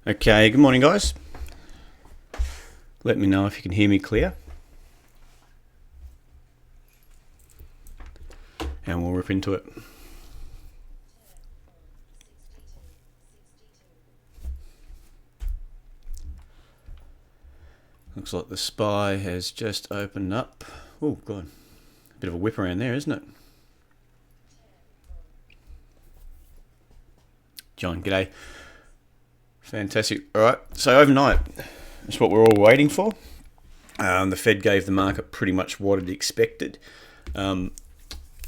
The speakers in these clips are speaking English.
Okay, good morning guys. Let me know if you can hear me clear. And we'll rip into it. Looks like the SPY has just opened up. Oh god, a bit of a whip around there, isn't it? John, g'day. Fantastic. All right, so overnight, that's what we're all waiting for. The Fed gave the market pretty much what it expected in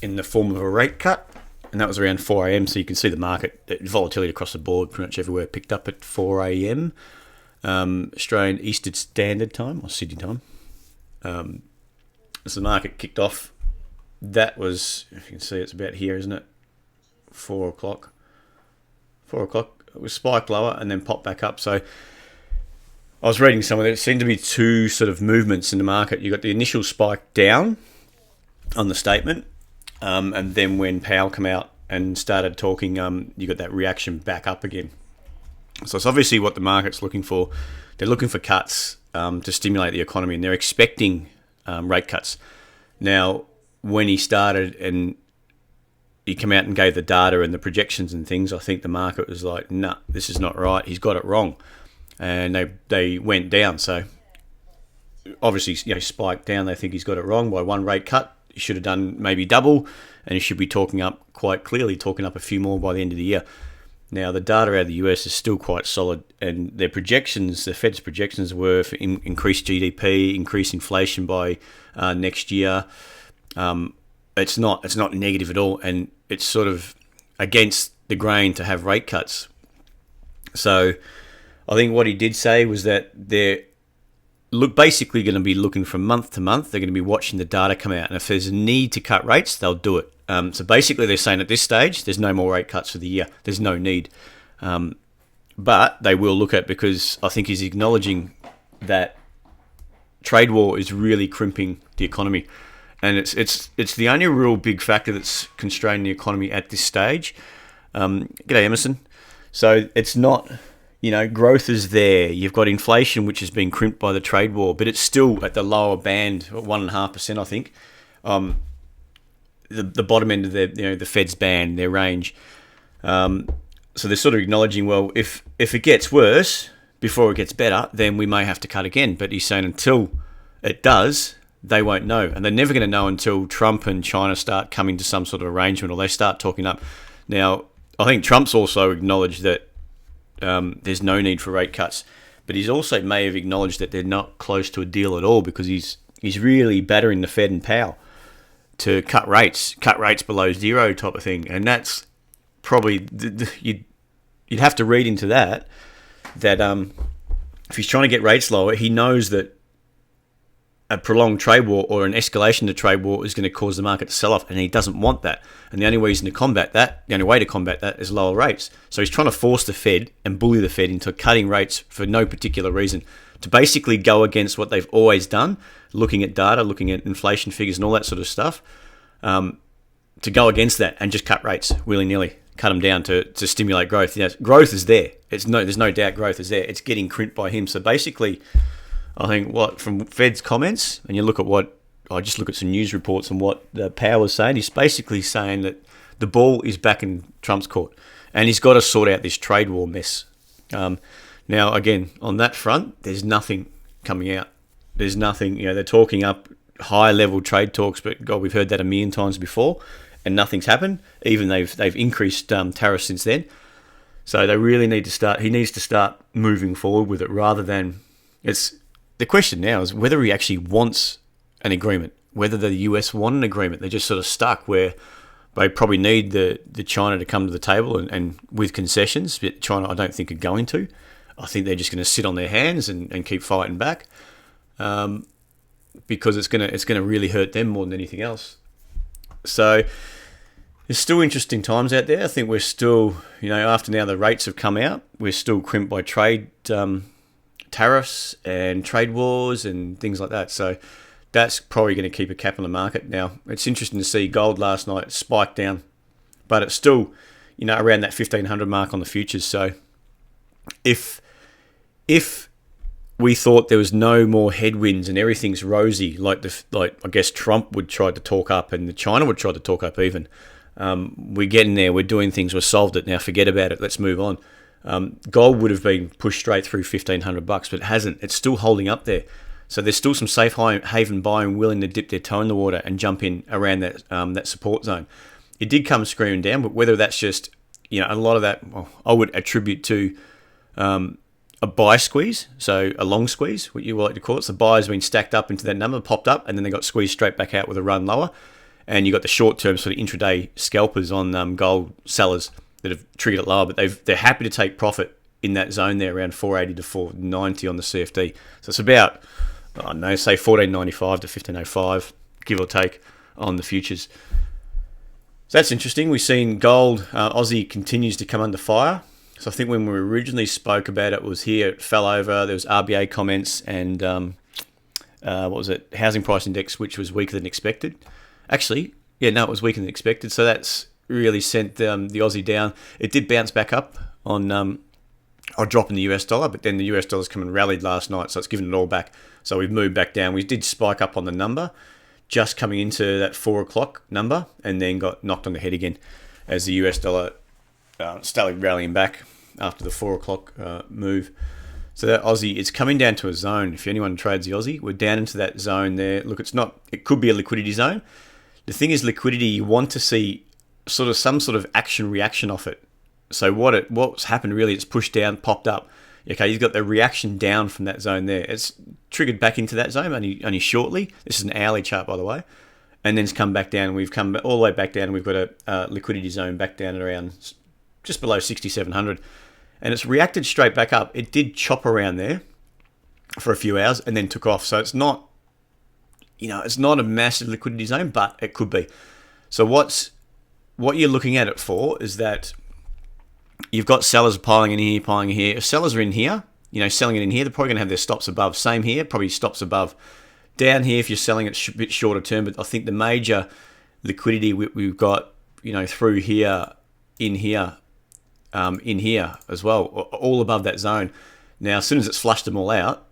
the form of a rate cut, and that was around 4 a.m. So you can see the market volatility across the board, pretty much everywhere, picked up at 4 a.m. Australian Eastern Standard Time or Sydney time. As the market kicked off, that was, if you can see, it's about here, isn't it? 4 o'clock. 4 o'clock. It was spiked lower and then popped back up. So I was reading somewhere there seemed to be two sort of movements in the market. You got the initial spike down on the statement, and then when Powell came out and started talking, you got that reaction back up again. So it's obviously what the market's looking for. They're looking for cuts to stimulate the economy, and they're expecting rate cuts. Now, when he started and he came out and gave the data and the projections and things, I think the market was like, nah, this is not right. He's got it wrong. And they went down. So obviously, spiked down. They think he's got it wrong by one rate cut. He should have done maybe double, and he should be talking up quite clearly, talking up a few more by the end of the year. Now, the data out of the US is still quite solid, and their projections, the Fed's projections were for increased GDP, increased inflation by next year. It's not negative at all, and it's sort of against the grain to have rate cuts. So I think what he did say was that they're basically going to be looking from month to month. They're going to be watching the data come out, and if there's a need to cut rates, they'll do it. So basically they're saying at this stage, there's no more rate cuts for the year. There's no need. But they will look at, because I think he's acknowledging that trade war is really crimping the economy. And it's the only real big factor that's constraining the economy at this stage. G'day, Emerson. So it's not, growth is there. You've got inflation, which has been crimped by the trade war, but it's still at the lower band, 1.5%, I think. The bottom end of the Fed's band, their range. So they're sort of acknowledging, well, if it gets worse before it gets better, then we may have to cut again. But he's saying until it does, they won't know. And they're never going to know until Trump and China start coming to some sort of arrangement, or they start talking up. Now, I think Trump's also acknowledged that there's no need for rate cuts. But he's also may have acknowledged that they're not close to a deal at all, because he's really battering the Fed and Powell to cut rates below zero type of thing. And that's probably, you'd have to read into that if he's trying to get rates lower, he knows that a prolonged trade war or an escalation to trade war is going to cause the market to sell off, and he doesn't want that. And the only way to combat that is lower rates. So he's trying to force the Fed and bully the Fed into cutting rates for no particular reason, to basically go against what they've always done, looking at data, looking at inflation figures and all that sort of stuff, to go against that and just cut rates willy-nilly, cut them down to stimulate growth. Growth is there. There's no doubt growth is there. It's getting crimped by him. So basically, I think from Fed's comments, and you look at I just look at some news reports and what the Powell was saying, he's basically saying that the ball is back in Trump's court, and he's got to sort out this trade war mess. Now, again, on that front, there's nothing coming out. There's nothing, they're talking up high-level trade talks, but God, we've heard that a million times before, and nothing's happened. Even they've increased tariffs since then. So they really need to start. He needs to start moving forward with it, rather than the question now is whether he actually wants an agreement, whether the US want an agreement. They're just sort of stuck where they probably need the China to come to the table and with concessions. But China, I don't think, are going to. I think they're just going to sit on their hands and keep fighting back, because it's going to really hurt them more than anything else. So there's still interesting times out there. I think we're still, after now the rates have come out, we're still crimped by trade tariffs and trade wars and things like that. So that's probably going to keep a cap on the market. Now, it's interesting to see gold last night spiked down, but it's still, around that 1,500 mark on the futures. So if if we thought there was no more headwinds and everything's rosy, like I guess Trump would try to talk up and China would try to talk up even. We're getting there. We're doing things. We've solved it. Now forget about it. Let's move on. Gold would have been pushed straight through $1,500, but it hasn't. It's still holding up there. So there's still some safe haven buying willing to dip their toe in the water and jump in around that support zone. It did come screaming down, but whether that's just, a lot of that, I would attribute to a buy squeeze, so a long squeeze, what you like to call it. So buyers been stacked up into that number, popped up, and then they got squeezed straight back out with a run lower. And you got the short-term sort of intraday scalpers on gold sellers that have triggered it lower, but they're happy to take profit in that zone there around 480 to 490 on the CFD. So it's about, say 1495 to 1505, give or take, on the futures. So that's interesting. We've seen gold, Aussie continues to come under fire. So I think when we originally spoke about it was here, it fell over. There was RBA comments and housing price index, which was weaker than expected. Actually, it was weaker than expected. So that's really sent the Aussie down. It did bounce back up on a drop in the US dollar, but then the US dollar's come and rallied last night, so it's given it all back. So we've moved back down. We did spike up on the number, just coming into that 4 o'clock number, and then got knocked on the head again as the US dollar started rallying back after the 4 o'clock move. So that Aussie, it's coming down to a zone. If anyone trades the Aussie, we're down into that zone there. Look, it could be a liquidity zone. The thing is, liquidity, you want to see some sort of action reaction off it. So what's happened really, it's pushed down, popped up. Okay, you've got the reaction down from that zone there. It's triggered back into that zone only shortly. This is an hourly chart, by the way. And then it's come back down. We've come all the way back down, and we've got a liquidity zone back down at around just below 6,700. And it's reacted straight back up. It did chop around there for a few hours and then took off. So it's not, it's not a massive liquidity zone, but it could be. So what you're looking at it for is that you've got sellers piling in here, piling in here. If sellers are in here, selling it in here, they're probably going to have their stops above. Same here, probably stops above. Down here, if you're selling it a bit shorter term, but I think the major liquidity we've got, through here, in here as well, all above that zone. Now, as soon as it's flushed them all out,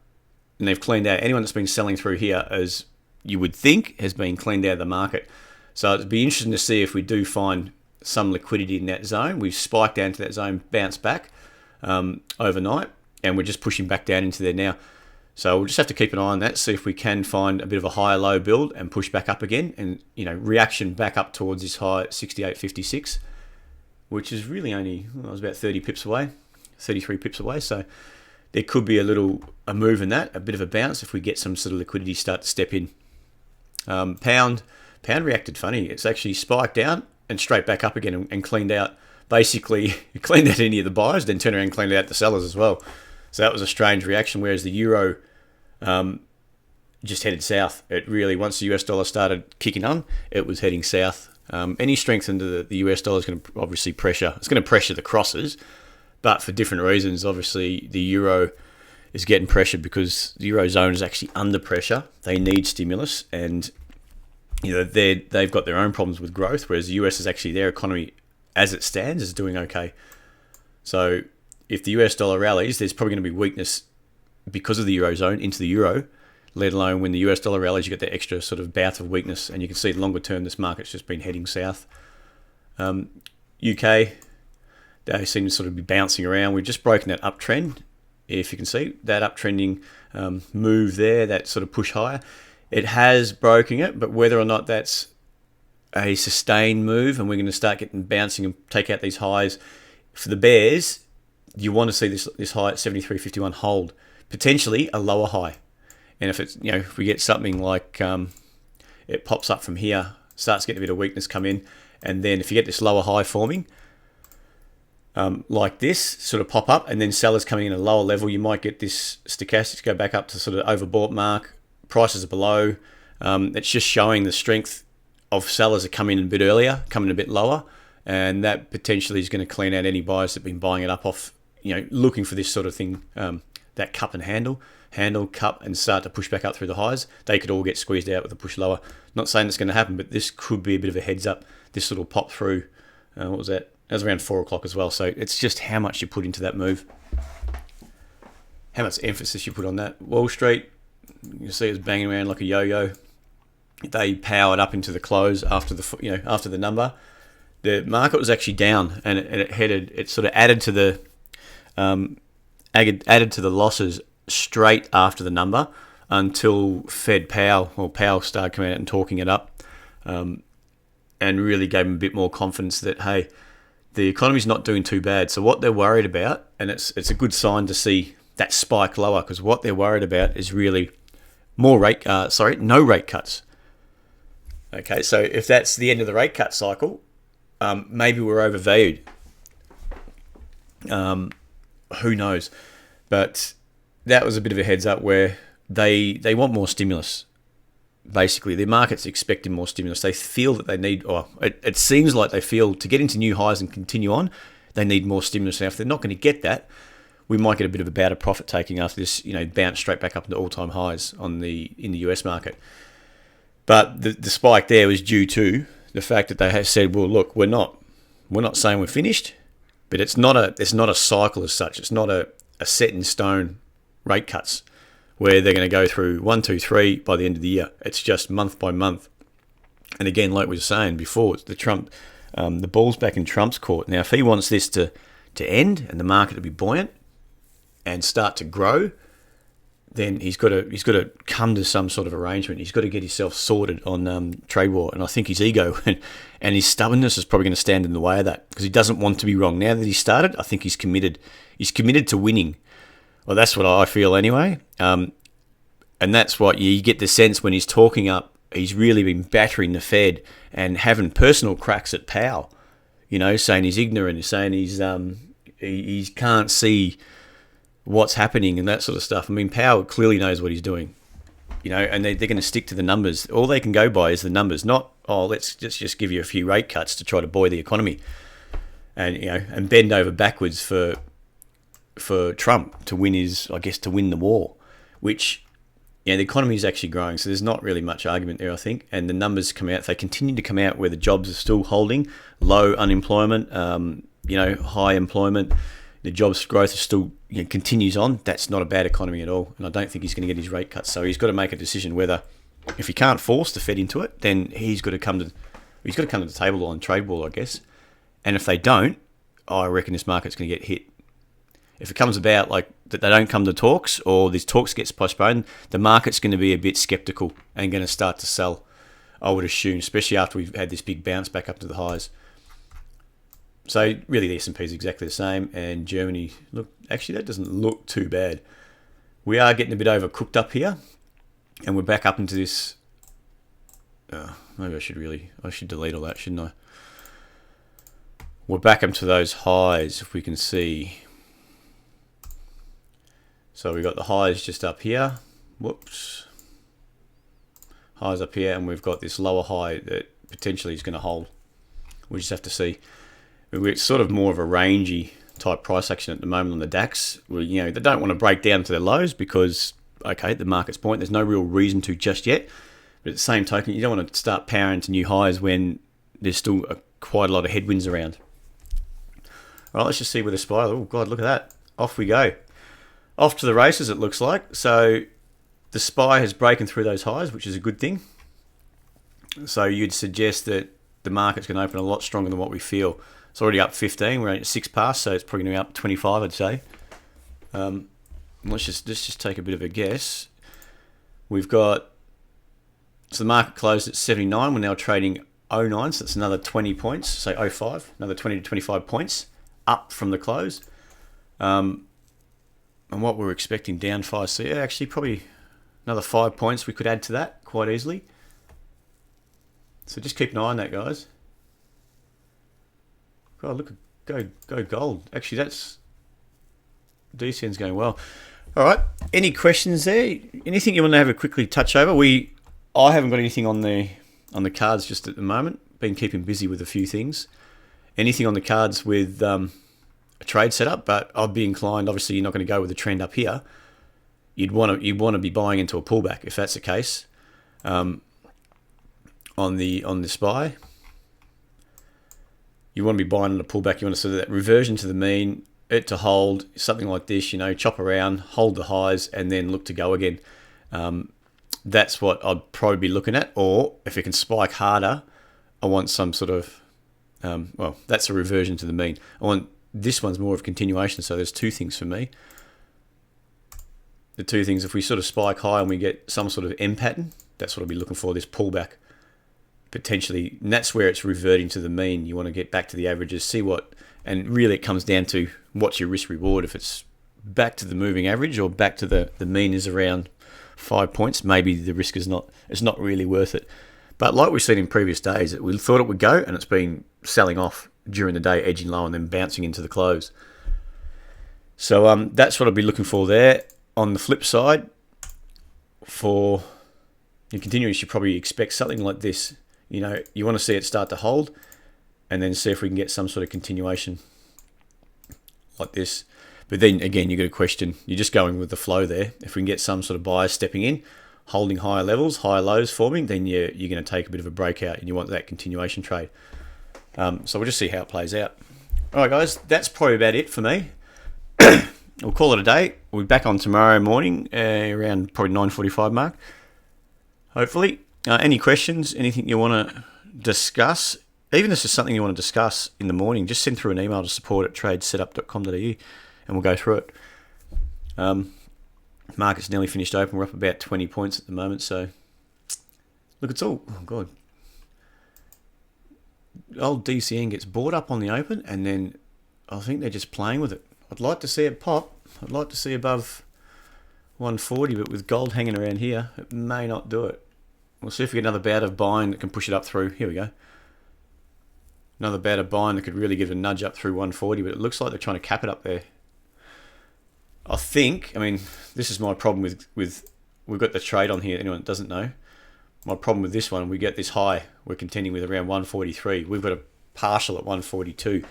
and they've cleaned out, anyone that's been selling through here, as you would think, has been cleaned out of the market. So it'd be interesting to see if we do find some liquidity in that zone. We've spiked down to that zone, bounced back overnight, and we're just pushing back down into there now. So we'll just have to keep an eye on that, see if we can find a bit of a higher low build and push back up again, and reaction back up towards this high at 68.56, which is really only, I was about 30 pips away, 33 pips away. So there could be a move in that, a bit of a bounce if we get some sort of liquidity start to step in. Pound reacted funny. It's actually spiked down and straight back up again and cleaned out. Basically, it cleaned out any of the buyers, then turned around and cleaned out the sellers as well. So that was a strange reaction, whereas the euro just headed south. It really, once the US dollar started kicking on, it was heading south. Any strength into the US dollar is going to obviously pressure. It's going to pressure the crosses, but for different reasons. Obviously, the euro is getting pressured because the eurozone is actually under pressure. They need stimulus, and they've got their own problems with growth, whereas the US is actually, their economy as it stands is doing okay. So if the US dollar rallies, there's probably going to be weakness because of the eurozone into the euro, let alone when the US dollar rallies, you get that extra sort of bout of weakness, and you can see longer term this market's just been heading south. UK, they seem to sort of be bouncing around. We've just broken that uptrend. If you can see that uptrending move there, that sort of push higher. It has broken it, but whether or not that's a sustained move and we're going to start getting bouncing and take out these highs, for the bears, you want to see this high at 73.51 hold, potentially a lower high. And if it's, if we get something like it pops up from here, starts getting a bit of weakness come in, and then if you get this lower high forming, like this, sort of pop up, and then sellers coming in at a lower level, you might get this stochastics go back up to sort of overbought mark, prices are below. It's just showing the strength of sellers that come in a bit earlier, coming a bit lower, and that potentially is going to clean out any buyers that have been buying it up off, looking for this sort of thing, that cup and handle, cup, and start to push back up through the highs. They could all get squeezed out with a push lower. Not saying it's going to happen, but this could be a bit of a heads up. This little pop through, what was that? That was around 4 o'clock as well. So it's just how much you put into that move. how much emphasis you put on that. Wall Street, you see it's banging around like a yo-yo. They powered up into the close after the number. The market was actually down, and it sort of added to the losses straight after the number until Powell started coming out and talking it up, and really gave them a bit more confidence that, hey, the economy's not doing too bad. So what they're worried about, and it's a good sign to see that spike lower, because what they're worried about is really no rate cuts. Okay, so if that's the end of the rate cut cycle, maybe we're overvalued. Who knows? But that was a bit of a heads up where they want more stimulus. Basically, the market's expecting more stimulus. They feel that they need, or it seems like they feel, to get into new highs and continue on, they need more stimulus. Now, if they're not going to get that, we might get a bit of a bout of profit taking after this, bounce straight back up into all-time highs in the US market. But the spike there was due to the fact that they have said, well, look, we're not saying we're finished, but it's not a cycle as such. It's not a set in stone rate cuts where they're going to go through 1, 2, 3 by the end of the year. It's just month by month. And again, like we were saying before, it's the ball's back in Trump's court. Now, if he wants this to end and the market to be buoyant and start to grow, then he's got to come to some sort of arrangement. He's got to get himself sorted on trade war. And I think his ego and his stubbornness is probably going to stand in the way of that, because he doesn't want to be wrong. Now that he started, I think he's committed. He's committed to winning. Well, that's what I feel anyway. And that's what you get the sense when he's talking up. He's really been battering the Fed and having personal cracks at Powell. Saying he's ignorant, saying he can't see what's happening and that sort of stuff. I mean, Powell clearly knows what he's doing, and they're going to stick to the numbers. All they can go by is the numbers, not, let's just give you a few rate cuts to try to buoy the economy and bend over backwards for Trump to win to win the war, which, the economy is actually growing. So there's not really much argument there, I think. And the numbers come out, if they continue to come out where the jobs are still holding, low unemployment, high employment, the jobs growth is still continues on, that's not a bad economy at all. And I don't think he's going to get his rate cuts. So he's got to make a decision whether, if he can't force the Fed into it, then he's got to come to the table on trade war, I guess. And if they don't, I reckon this market's going to get hit. If it comes about like that they don't come to talks, or these talks gets postponed, the market's going to be a bit skeptical and going to start to sell, I would assume, especially after we've had this big bounce back up to the highs. So really the S&P is exactly the same, and Germany, look, actually that doesn't look too bad. We are getting a bit overcooked up here, and we're back up into this. Maybe I should delete all that, shouldn't I? We're back into those highs, if we can see. So we got the highs just up here. Whoops. Highs up here, and we've got this lower high that potentially is going to hold. We just have to see. We're sort of more of a rangy type price action at the moment on the DAX. They don't want to break down to their lows because, okay, the market's point, there's no real reason to just yet. But at the same token, you don't want to start powering to new highs when there's still quite a lot of headwinds around. All right, let's just see where the SPY. Oh God, look at that! Off we go. Off to the races, it looks like. So the SPY has broken through those highs, which is a good thing. So you'd suggest that the market's going to open a lot stronger than what we feel. It's already up 15. We're only at 6 past, so it's probably going to be up 25, I'd say. Let's just take a bit of a guess. We've got, so the market closed at 79. We're now trading 09, so that's another 20 points. So 05, another 20 to 25 points up from the close. And what we're expecting down 5. So yeah, actually probably another 5 points we could add to that quite easily. So just keep an eye on that, guys. God, look, go gold. Actually, that's DCN's going well. All right. Any questions there? Anything you want to have a quickly touch over? I haven't got anything on the cards just at the moment. Been keeping busy with a few things. Anything on the cards with a trade setup, but I'd be inclined. Obviously, you're not going to go with the trend up here. You'd want to be buying into a pullback if that's the case. On the SPY. You want to be buying on a pullback. You want to see that reversion to the mean. it to hold something like this, you know, chop around, hold the highs, and then look to go again. That's what I'd probably be looking at. Or if it can spike harder, I want some sort of, well, that's a reversion to the mean. I want, this one's more of a continuation. So there's two things for me. The two things, if we sort of spike high and we get some sort of M pattern, that's what I'll be looking for, this pullback. Potentially, and that's where it's reverting to the mean. You want to get back to the averages, see what, and really it comes down to what's your risk reward. If it's back to the moving average or back to the mean is around 5 points, maybe the risk is not, it's not really worth it. But like we've seen in previous days, we thought it would go, and it's been selling off during the day, edging low and then bouncing into the close. So that's what I'll be looking for there. On the flip side, for your continuous, you probably expect something like this. You know, you want to see it start to hold and then see if we can get some sort of continuation like this. But then again, you got a question. You're just going with the flow there. If we can get some sort of buyers stepping in, holding higher levels, higher lows forming, then you're going to take a bit of a breakout and you want that continuation trade. So we'll just see how it plays out. All right, guys, that's probably about it for me. We'll call it a day. We'll be back on tomorrow morning around probably 9:45 mark, hopefully. Any questions, anything you want to discuss, even if this is something you want to discuss in the morning, just send through an email to support@tradesetup.com.au and we'll go through it. Market's nearly finished open. We're up about 20 points at the moment. So, look, it's all, oh God. Old DCN gets bought up on the open and then I think they're just playing with it. I'd like to see it pop. I'd like to see above 140, but with gold hanging around here, it may not do it. We'll see if we get another bout of buying that can push it up through. Here we go. Another bout of buying that could really give it a nudge up through 140, but it looks like they're trying to cap it up there. I think, I mean, this is my problem with we've got the trade on here, anyone that doesn't know. My problem with this one, we get this high, we're contending with around 143. We've got a partial at 142.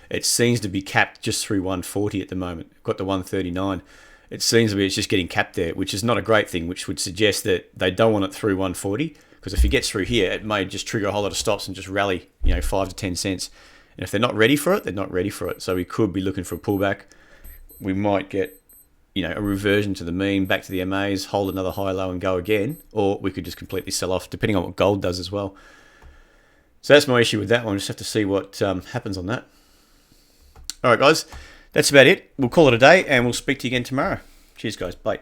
It seems to be capped just through 140 at the moment. We've got the 139. It seems to be it's just getting capped there, which is not a great thing, which would suggest that they don't want it through 140, because if it gets through here, it may just trigger a whole lot of stops and just rally, you know, 5 to 10 cents. And if they're not ready for it, they're not ready for it. So we could be looking for a pullback. We might get, you know, a reversion to the mean, back to the MAs, hold another high low and go again, or we could just completely sell off, depending on what gold does as well. So that's my issue with that one. Just have to see what happens on that. All right, guys, that's about it. We'll call it a day, and we'll speak to you again tomorrow. Cheers, guys. Bye.